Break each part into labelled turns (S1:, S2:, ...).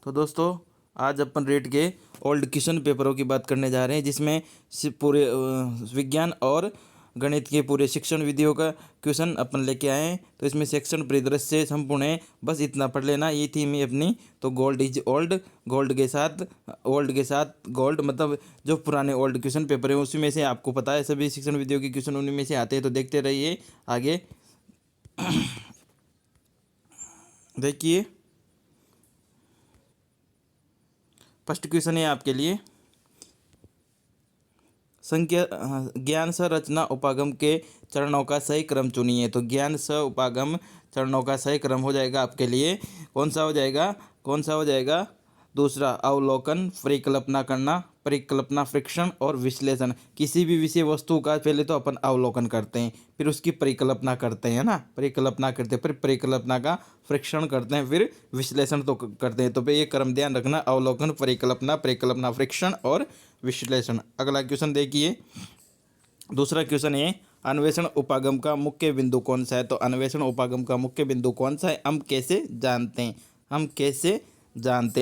S1: तो दोस्तों आज अपन रेट के ओल्ड क्वेश्चन पेपरों की बात करने जा रहे हैं, जिसमें पूरे विज्ञान और गणित के पूरे शिक्षण विधियों का क्वेश्चन अपन लेके आए हैं। तो इसमें सेक्शन परिदृश्य संपूर्ण है, बस इतना पढ़ लेना। ये थी मैं अपनी। तो गोल्ड इज ओल्ड, ओल्ड के साथ गोल्ड, मतलब जो पुराने ओल्ड क्वेश्चन पेपर हैं उसी में से आपको पता है सभी शिक्षण विधियों के क्वेश्चन उन्हीं में से आते हैं। तो देखते रहिए आगे। देखिए फर्स्ट क्वेश्चन है आपके लिए, संख्या ज्ञान संरचना उपागम के चरणों का सही क्रम चुनिए। तो ज्ञान स उपागम चरणों का सही क्रम हो जाएगा आपके लिए, कौन सा हो जाएगा? दूसरा, अवलोकन, परिकल्पना करना, परिकल्पना, फ्रिक्शन और विश्लेषण। किसी भी विषय वस्तु का पहले तो अपन अवलोकन करते हैं, फिर उसकी परिकल्पना करते हैं ना, परिकल्पना करते हैं, फिर परिकल्पना का फ्रिक्शन करते हैं, फिर विश्लेषण तो करते हैं। तो ये क्रम ध्यान रखना, अवलोकन, परिकल्पना, परिकल्पना, फ्रिक्शन और विश्लेषण। अगला क्वेश्चन देखिए, दूसरा क्वेश्चन है, अन्वेषण उपागम का मुख्य बिंदु कौन सा है? तो अन्वेषण उपागम का मुख्य बिंदु कौन सा है, हम कैसे जानते हैं?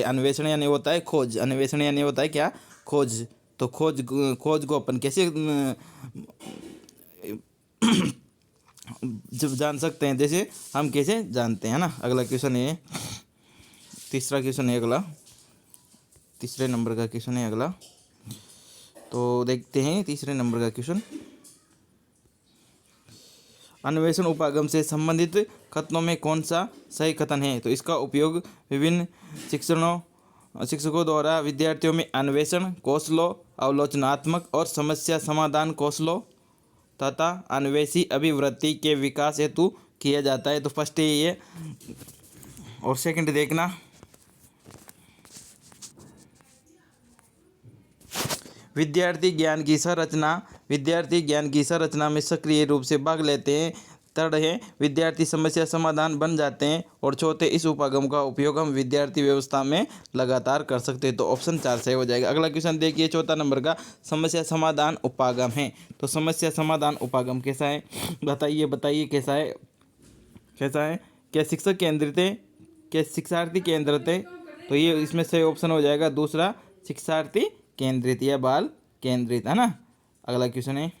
S1: अन्वेषण यानी होता है खोज, अन्वेषण यानी होता है क्या? खोज। तो खोज को अपन कैसे जब जान सकते हैं, जैसे हम कैसे जानते हैं ना। अगला क्वेश्चन है, तीसरा क्वेश्चन है अगला, तीसरे नंबर का क्वेश्चन है अगला। तो देखते हैं तीसरे नंबर का क्वेश्चन, अन्वेषण उपागम से संबंधित कथनों में कौन सा सही कथन है? तो इसका उपयोग विभिन्न शिक्षकों द्वारा विद्यार्थियों में अन्वेषण कौशलों, अवलोचनात्मक और समस्या समाधान कौशलों तथा अन्वेषी अभिवृत्ति के विकास हेतु किया जाता है। तो फर्स्ट है ये, और सेकंड देखना, विद्यार्थी ज्ञान की संरचना में सक्रिय रूप से भाग लेते हैं। थर्ड है, विद्यार्थी समस्या समाधान बन जाते हैं। और चौथे, इस उपागम का उपयोग हम विद्यार्थी व्यवस्था में लगातार कर सकते हैं। तो ऑप्शन 4 सही हो जाएगा। अगला क्वेश्चन देखिए, चौथा नंबर का, समस्या समाधान उपागम है। तो समस्या समाधान उपागम कैसा है? बताइए कैसा है? क्या शिक्षक केंद्रित है, क्या शिक्षार्थी केंद्रित है? तो ये इसमें सही ऑप्शन हो जाएगा दूसरा, शिक्षार्थी केंद्रित या बाल केंद्रित, है ना। अगला क्वेश्चन है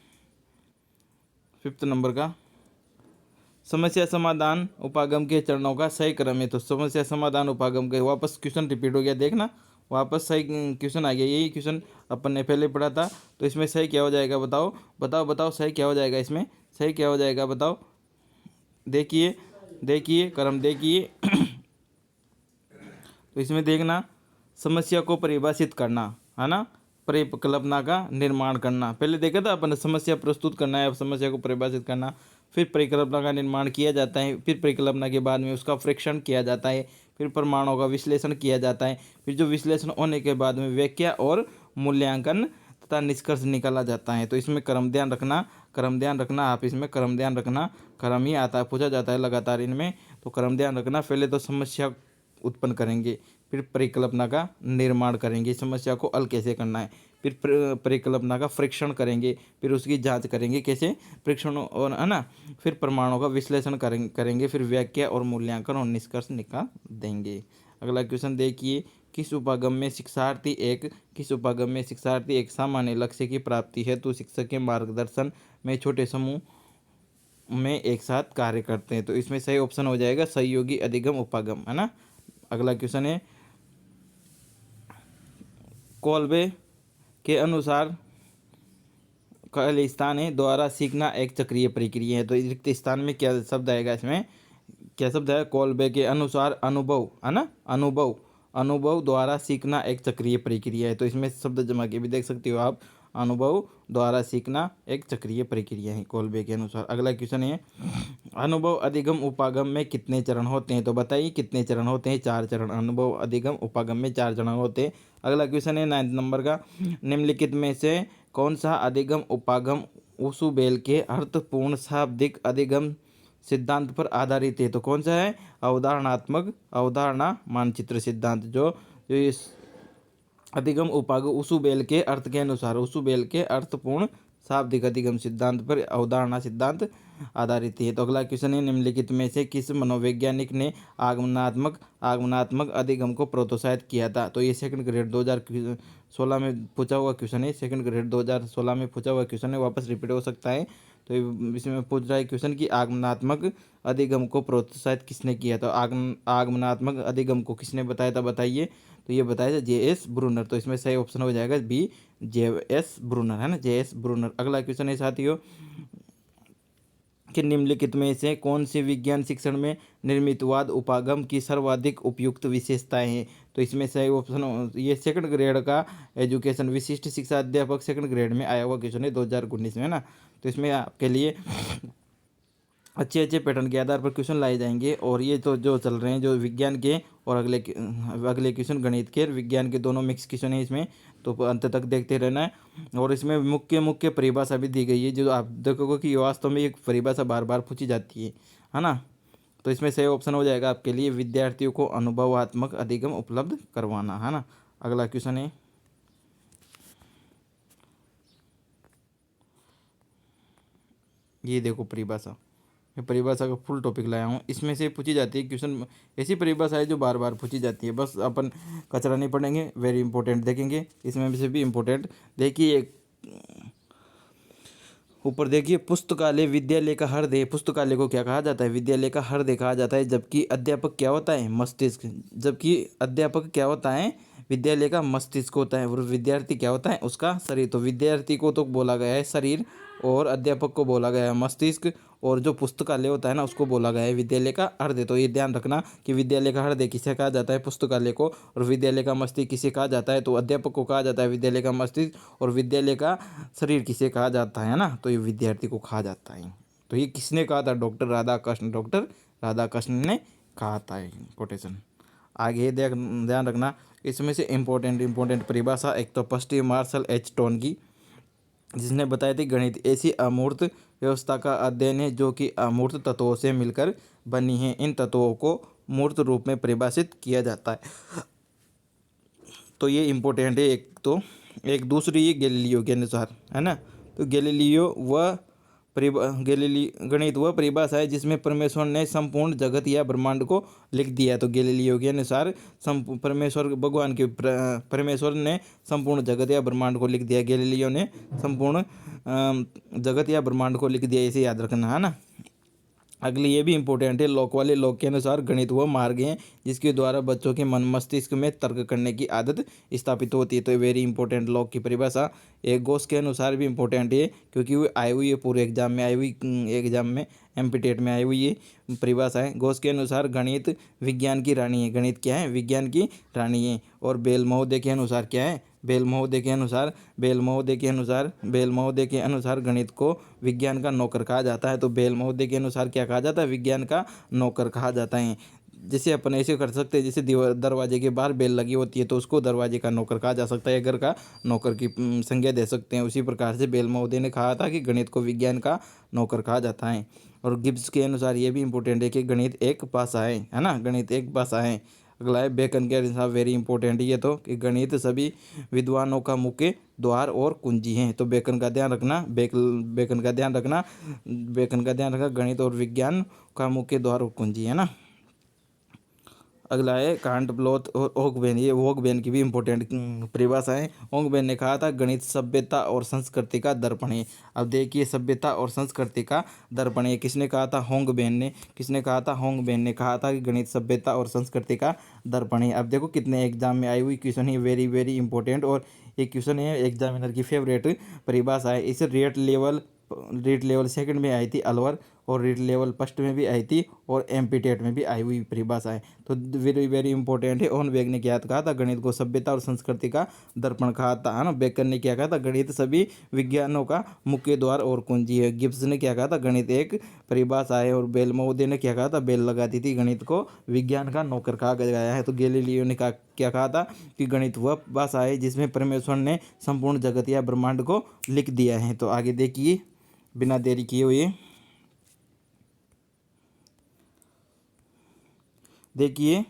S1: फिफ्थ नंबर का, समस्या समाधान उपागम के चरणों का सही क्रम है। तो समस्या समाधान उपागम के, वापस क्वेश्चन रिपीट हो गया, देखना वापस सही क्वेश्चन आ गया। यही क्वेश्चन अपन ने पहले पढ़ा था। तो इसमें सही क्या हो जाएगा? बताओ सही क्या हो जाएगा? इसमें सही क्या हो जाएगा? बताओ। देखिए क्रम देखिए। तो इसमें देखना, समस्या को परिभाषित करना, है ना, परिकल्पना का निर्माण करना। पहले देखा था अपन, समस्या प्रस्तुत करना है, अब समस्या को परिभाषित करना, फिर परिकल्पना का निर्माण किया जाता है, फिर परिकल्पना के बाद में उसका परीक्षण किया जाता है, फिर प्रमाणों का विश्लेषण किया जाता है, फिर जो विश्लेषण होने के बाद में व्याख्या और मूल्यांकन तथा निष्कर्ष निकाला जाता है। तो इसमें क्रम ध्यान रखना आप, इसमें क्रम ध्यान रखना, क्रम ही आता है, पूछा जाता है लगातार इनमें। तो क्रम ध्यान रखना, पहले तो समस्या उत्पन्न करेंगे, फिर परिकल्पना का निर्माण करेंगे, समस्या को हल कैसे करना है, फिर परिकल्पना का परीक्षण करेंगे, फिर उसकी जांच करेंगे कैसे परीक्षण, और है ना, फिर प्रमाणों का विश्लेषण करेंगे, फिर व्याख्या और मूल्यांकन और निष्कर्ष निकाल देंगे। अगला क्वेश्चन देखिए, किस उपागम में शिक्षार्थी एक सामान्य लक्ष्य की प्राप्ति हेतु शिक्षक के मार्गदर्शन में छोटे समूह में एक साथ कार्य करते हैं? तो इसमें सही ऑप्शन हो जाएगा सहयोगी अधिगम उपागम, है ना। अगला क्वेश्चन है, कोल्बे के अनुसार खाली स्थान है, द्वारा सीखना एक चक्रीय प्रक्रिया है। तो रिक्त स्थान में क्या शब्द आएगा? इसमें क्या शब्द है? कोल्बे के अनुसार अनुभव, है ना, अनुभव द्वारा सीखना एक चक्रीय प्रक्रिया है। तो इसमें शब्द जमा के भी देख सकते हो आप, अनुभव द्वारा सीखना एक चक्रीय प्रक्रिया है कोल्बे के अनुसार। अगला क्वेश्चन है, अनुभव अधिगम उपागम में कितने चरण होते हैं? तो बताइए कितने चरण होते हैं? 4 चरण। अनुभव अधिगम उपागम में 4 चरण होते हैं। अगला क्वेश्चन है 9 नंबर का, निम्नलिखित में से कौन सा अधिगम उपागम उसुबेल के अर्थपूर्ण शाब्दिक अधिगम सिद्धांत पर आधारित है? तो कौन सा है? अवधारणा मानचित्र सिद्धांत। जो इस अधिगम उपागम उसुबेल के अर्थपूर्ण शाब्दिक अधिगम सिद्धांत पर, अवधारणा सिद्धांत आधारित है। तो अगला क्वेश्चन है, निम्नलिखित में से किस मनोवैज्ञानिक ने आगमनात्मक आगमनात्मक अधिगम को प्रोत्साहित किया था? तो ये सेकंड ग्रेड 2016 में पूछा हुआ क्वेश्चन है, सेकंड ग्रेड 2016 में पूछा हुआ क्वेश्चन है, वापस रिपीट हो सकता है। तो इसमें पूछ रहा है क्वेश्चन कि आगमनात्मक अधिगम को प्रोत्साहित किसने किया? तो आगमनात्मक अधिगम को किसने बताया था, बताइए। तो ये बताया था जे.एस. ब्रूनर। तो इसमें सही ऑप्शन हो जाएगा बी, जे.एस. ब्रूनर, है ना, जे.एस. ब्रूनर। अगला क्वेश्चन है साथियों कि निम्नलिखित में से कौन सी विज्ञान शिक्षण में निर्मितवाद उपागम की सर्वाधिक उपयुक्त विशेषताएं हैं? तो इसमें सही ऑप्शन, ये सेकंड ग्रेड का एजुकेशन विशिष्ट शिक्षा अध्यापक सेकंड ग्रेड में आया हुआ क्वेश्चन है 2019 में, है ना। तो इसमें आपके लिए अच्छे अच्छे पैटर्न के आधार पर क्वेश्चन लाए जाएंगे। और ये तो जो चल रहे हैं जो विज्ञान के, और अगले क्वेश्चन गणित के और विज्ञान के दोनों मिक्स क्वेश्चन है इसमें, तो अंत तक देखते रहना है। और इसमें मुख्य मुख्य परिभाषा भी दी गई है, जो आप देखोगे कि वास्तव में एक परिभाषा बार बार पूछी जाती है ना। तो इसमें सही ऑप्शन हो जाएगा आपके लिए विद्यार्थियों को अनुभवात्मक अधिगम उपलब्ध करवाना, है ना। अगला क्वेश्चन है, ये देखो परिभाषा, मैं परिभाषा का फुल टॉपिक लाया हूँ। इसमें से पूछी जाती है क्वेश्चन, ऐसी परिभाषा है जो बार बार पूछी जाती है, बस अपन कचरा नहीं पढ़ेंगे, वेरी इंपॉर्टेंट देखेंगे। इसमें से भी इम्पोर्टेंट देखिए, ऊपर देखिए, पुस्तकालय विद्यालय का हृदय। पुस्तकालय को क्या कहा जाता है? विद्यालय का हृदय कहा जाता है। जबकि अध्यापक क्या होता है? मस्तिष्क। जबकि अध्यापक क्या होता है? विद्यालय का मस्तिष्क होता है। और विद्यार्थी क्या होता है? उसका शरीर। तो विद्यार्थी को तो बोला गया है शरीर, और अध्यापक को बोला गया है मस्तिष्क, और जो पुस्तकालय होता है ना उसको बोला गया है विद्यालय का हृदय। तो ये ध्यान रखना कि विद्यालय का हृदय किसे कहा जाता है? पुस्तकालय को। और विद्यालय का मस्तिष्क किसे कहा जाता है? तो अध्यापक को कहा जाता है विद्यालय का मस्तिष्क। और विद्यालय का शरीर किसे कहा जाता है ना? तो ये विद्यार्थी को कहा जाता है। तो ये किसने कहा था? डॉक्टर राधाकृष्ण, डॉक्टर राधाकृष्ण ने कहा था ये कोटेशन। आगे ध्यान रखना, इसमें से इम्पोर्टेंट परिभाषा, एक तो फर्स्ट मार्शल एच टोन की, जिसने बताया थी गणित ऐसी अमूर्त व्यवस्था का अध्ययन है जो कि अमूर्त तत्वों से मिलकर बनी है। इन तत्वों को मूर्त रूप में परिभाषित किया जाता है। तो ये इम्पोर्टेंट है। एक तो एक दूसरी ये गैलीलियो के अनुसार, है ना। तो गैलीली गणित वह परिभाषा है जिसमें परमेश्वर ने संपूर्ण जगत या ब्रह्मांड को लिख दिया। तो गैलीलियो के अनुसार परमेश्वर ने संपूर्ण जगत या ब्रह्मांड को लिख दिया। गैलीलियो ने संपूर्ण जगत या ब्रह्मांड को लिख दिया, इसे याद रखना, है ना। अगली ये भी इम्पोर्टेंट है, लोक वाले लोक के अनुसार गणित वह मार्ग है जिसके द्वारा बच्चों के मन मस्तिष्क में तर्क करने की आदत स्थापित होती है। तो वेरी इंपॉर्टेंट लोक की परिभाषा। एक गोस के अनुसार भी इम्पोर्टेंट है, क्योंकि वो आई हुई है पूरे एग्जाम में, आई हुई एग्जाम में एमपीटेट में आई हुई है परिभाषा है। घोष के अनुसार गणित विज्ञान की रानी है। गणित क्या है? विज्ञान की रानी है। और बेल महोदय के अनुसार क्या है? बेल महोदय के अनुसार गणित को विज्ञान का नौकर कहा जाता है। तो बेल महोदय के अनुसार क्या कहा जाता है? विज्ञान का नौकर कहा जाता है। जैसे अपन ऐसे कर सकते हैं, जैसे दरवाजे के बाहर बेल लगी होती है तो उसको दरवाजे का नौकर कहा जा सकता है, घर का नौकर की संज्ञा दे सकते हैं। उसी प्रकार से बेल महोदय ने कहा था कि गणित को विज्ञान का नौकर कहा जाता है। और गिब्स के अनुसार ये भी इंपॉर्टेंट है कि गणित एक भाषा है ना, गणित एक भाषा है। अगला है बेकन के अनुसार, वेरी इंपॉर्टेंट ये तो, कि गणित सभी विद्वानों का मुख्य द्वार और कुंजी हैं। तो बेकन का ध्यान रखना, बेकन का ध्यान रखना, गणित और विज्ञान का मुख्य द्वार और कुंजी, है ना। अगला है कांट ब्लोथ और ओकबेन। ये ओकबेन की भी इंपॉर्टेंट परिभाषा है। ओकबेन ने कहा था गणित सभ्यता और संस्कृति का दर्पण है। अब देखिए, सभ्यता और संस्कृति का दर्पण है, किसने कहा था? होंगबेन ने। किसने कहा था? होंगबेन ने कहा था कि गणित सभ्यता और संस्कृति का दर्पण है। अब देखो कितने एग्जाम में आई हुई क्वेश्चन है, वेरी वेरी इंपॉर्टेंट। और एक क्वेश्चन है एग्जामिनर की फेवरेट परिभाषा है। इसे रेट लेवल सेकंड में आई थी अलवर, और रेट लेवल फर्स्ट में भी आई थी, और एमपीटेट में भी आई हुई परिभाषा है। तो वेरी वेरी इंपॉर्टेंट है। होर्नबर्ग ने क्या कहा था? गणित को सभ्यता और संस्कृति का दर्पण कहा था, है ना। बेकन ने क्या कहा था? गणित सभी विज्ञानों का मुख्य द्वार और कुंजी है। गिब्स ने क्या कहा था? गणित एक परिभाषा है। और बेल महोदय ने क्या कहा था? बेल लगाती थी, गणित को विज्ञान का नौकर कहा गया है। तो गैलीलियो ने क्या कहा था? कि गणित वह भाषा है जिसमें परमेश्वर ने संपूर्ण जगत या ब्रह्मांड को लिख दिया है। तो आगे देखिए, बिना देरी किए हुए देखिए,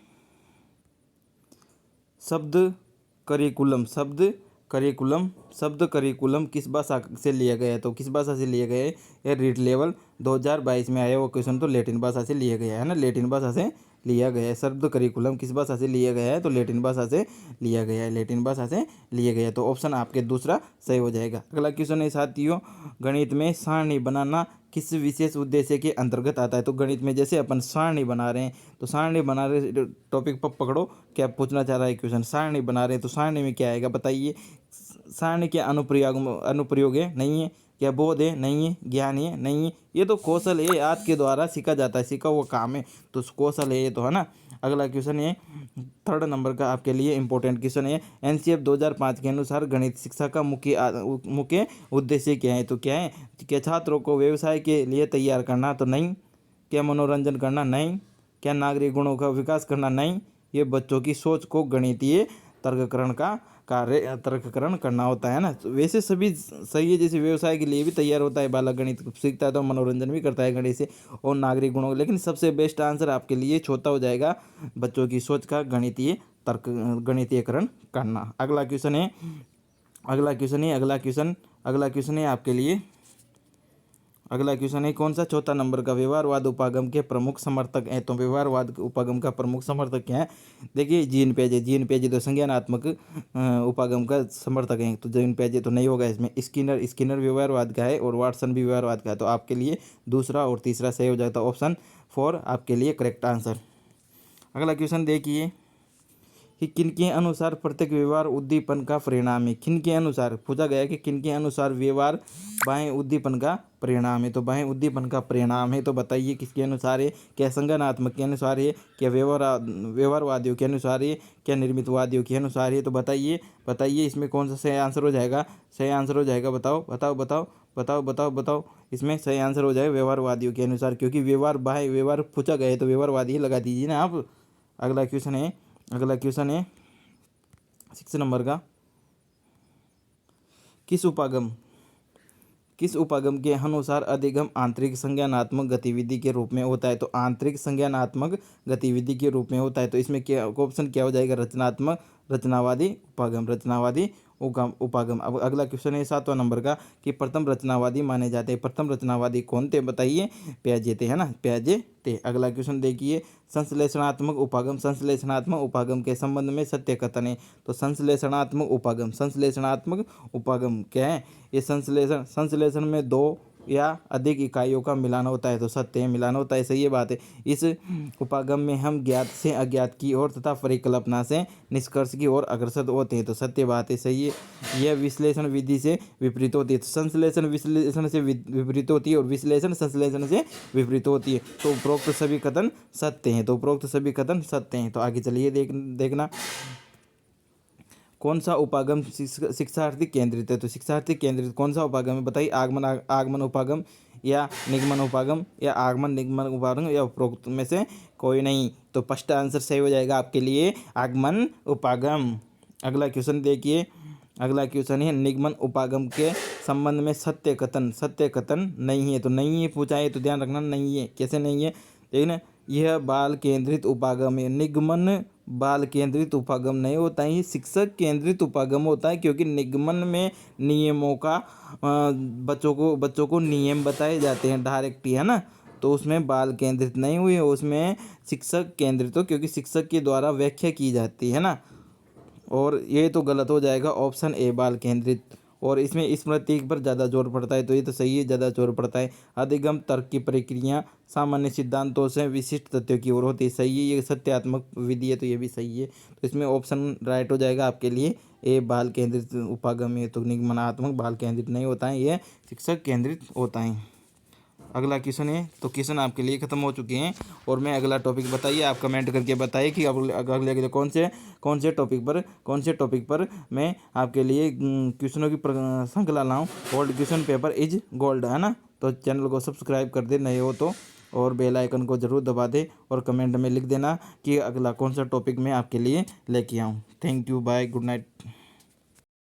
S1: शब्द करिकुलम, शब्द करिकुलम किस भाषा से लिया गया है? तो किस भाषा से लिया गया है? ये रीट लेवल 2022 में आया वो क्वेश्चन, तो लैटिन भाषा से लिया गया है ना, लैटिन भाषा से लिया गया है। शब्द करिकुलम किस भाषा से लिया गया है? तो लैटिन भाषा से लिया गया है, लैटिन भाषा से लिया गया है। तो ऑप्शन आपके दूसरा सही हो जाएगा। अगला क्वेश्चन है साथियों, गणित में सारणी बनाना किस विशेष उद्देश्य के अंतर्गत आता है? तो गणित में जैसे अपन सारणी बना रहे हैं, तो सारणी बना रहे टॉपिक पर पकड़ो, क्या पूछना चाह रहा है क्वेश्चन। सारणी बना रहे हैं तो सारणी में क्या आएगा बताइए। सारणी के अनुप्रयोग है? नहीं है। क्या बोध है? नहीं है। ज्ञान है? नहीं है। ये तो कौशल है, आज के द्वारा सीखा जाता है, सीखा हुआ काम है, तो कौशल है ये तो, है ना। अगला क्वेश्चन है 3rd नंबर का आपके लिए इंपॉर्टेंट क्वेश्चन है। एनसीएफ 2005 के अनुसार गणित शिक्षा का मुख्य उद्देश्य क्या है? तो क्या है? क्या छात्रों को व्यवसाय के लिए तैयार करना? तो नहीं। क्या मनोरंजन करना? नहीं। क्या नागरिक गुणों का विकास करना? नहीं। ये बच्चों की सोच को गणितीय तर्ककरण करना होता है ना। तो वैसे सभी सही है, जैसे व्यवसाय के लिए भी तैयार होता है बालक, गणित सीखता है तो मनोरंजन भी करता है गणित से, और नागरिक गुणों, लेकिन सबसे बेस्ट आंसर आपके लिए छोटा हो जाएगा, बच्चों की सोच का गणितीयकरण करना। अगला क्वेश्चन है आपके लिए, अगला क्वेश्चन है कौन सा 4था नंबर का व्यवहारवाद उपागम के प्रमुख समर्थक हैं? तो व्यवहारवाद उपागम का प्रमुख समर्थक क्या है? देखिए जीन पेजे तो संज्ञानात्मक उपागम का समर्थक हैं, तो जीन पेजे तो नहीं होगा इसमें। स्किनर व्यवहारवाद का है, और वाटसन भी व्यवहारवाद का है, तो आपके लिए दूसरा और तीसरा सही हो जाता है। ऑप्शन 4 आपके लिए करेक्ट आंसर। अगला क्वेश्चन देखिए कि किनके अनुसार प्रत्येक व्यवहार उद्दीपन का परिणाम है? किनके अनुसार पूछा गया कि किनके अनुसार व्यवहार बाह्य उद्दीपन का परिणाम है? तो बाह्य उद्दीपन का परिणाम है, तो बताइए किसके अनुसार है? क्या संज्ञानात्मक के अनुसार है? क्या व्यवहारवादियों के अनुसार है? क्या निर्मितवादियों के अनुसार है? तो बताइए इसमें कौन सा सही आंसर हो जाएगा? सही आंसर हो जाएगा, बताओ। इसमें सही आंसर हो जाएगा व्यवहारवादियों के अनुसार, क्योंकि बाह्य व्यवहार पूछा गया है तो व्यवहारवादी लगा दीजिए ना आप। अगला क्वेश्चन है 6 नंबर का, किस उपागम के अनुसार अधिगम आंतरिक संज्ञानात्मक गतिविधि के रूप में होता है? तो आंतरिक संज्ञानात्मक गतिविधि के रूप में होता है, तो इसमें क्या ऑप्शन क्या हो जाएगा? रचनावादी उपागम। अब अगला क्वेश्चन है 7वां नंबर का कि प्रथम रचनावादी माने जाते हैं। प्रथम रचनावादी कौन थे बताइए? प्याजे थे, है ना, प्याजे थे। अगला क्वेश्चन देखिए संश्लेषणात्मक उपागम के संबंध में सत्य कथन है। तो संश्लेषणात्मक उपागम क्या है? ये संश्लेषण में 2 या अधिक इकाइयों का मिलान होता है, तो सत्य मिलान होता है, सही है बात है। इस उपागम में हम ज्ञात से अज्ञात की ओर तथा परिकल्पना से निष्कर्ष की ओर अग्रसर होते हैं, तो सत्य बात है, सही है। यह विश्लेषण विधि से विपरीत होती है, तो संश्लेषण विश्लेषण से विपरीत होती है और विश्लेषण संश्लेषण से विपरीत होती है, तो उपरोक्त सभी कथन सत्य हैं, तो आगे चलिए देखना कौन सा उपागम शिक्षार्थी केंद्रित है? तो शिक्षार्थी केंद्रित कौन सा उपागम है बताइए? आगमन उपागम या निगमन उपागम या आगमन निगमन उपागम या उपरोक्त में से कोई नहीं, तो फर्स्ट आंसर सही हो जाएगा आपके लिए आगमन उपागम। अगला क्वेश्चन देखिए, अगला क्वेश्चन है निगमन उपागम के संबंध में सत्य कथन नहीं है, तो नहीं है पूछा है, तो ध्यान रखना नहीं है। कैसे नहीं है देखना, यह बाल केंद्रित उपागम है। निगमन बाल केंद्रित उपागम नहीं होता है, ये शिक्षक केंद्रित उपागम होता है, क्योंकि निगमन में नियमों का बच्चों को नियम बताए जाते हैं डायरेक्टली, है ना, तो उसमें बाल केंद्रित नहीं हुई, उसमें शिक्षक केंद्रित हो, क्योंकि शिक्षक के द्वारा व्याख्या की जाती है ना। और ये तो गलत हो जाएगा, ऑप्शन ए बाल केंद्रित। और इसमें स्मृति पर ज़्यादा जोर पड़ता है, तो ये तो सही है, ज़्यादा जोर पड़ता है। अधिगम तर्क की प्रक्रिया सामान्य सिद्धांतों से विशिष्ट तथ्यों की ओर होती है, सही है, ये सत्यात्मक विधि है, तो ये भी सही है। तो इसमें ऑप्शन राइट हो जाएगा आपके लिए ए बाल केंद्रित उपागम है, तो निगमनात्मक बाल केंद्रित नहीं होता है, ये शिक्षक केंद्रित होता है। अगला क्वेश्चन है, तो क्वेश्चन आपके लिए ख़त्म हो चुके हैं, और मैं अगला टॉपिक बताइए, आप कमेंट करके बताइए कि अगले कौन से टॉपिक पर मैं आपके लिए क्वेश्चनों की श्रृंखला लाऊं। Old question paper is gold, है ना, तो चैनल को सब्सक्राइब कर दे नए हो तो, और बेल आइकन को ज़रूर दबा दे, और कमेंट में लिख देना कि अगला कौन सा टॉपिक मैं आपके लिए लेके आऊँ। Thank you, bye, good night.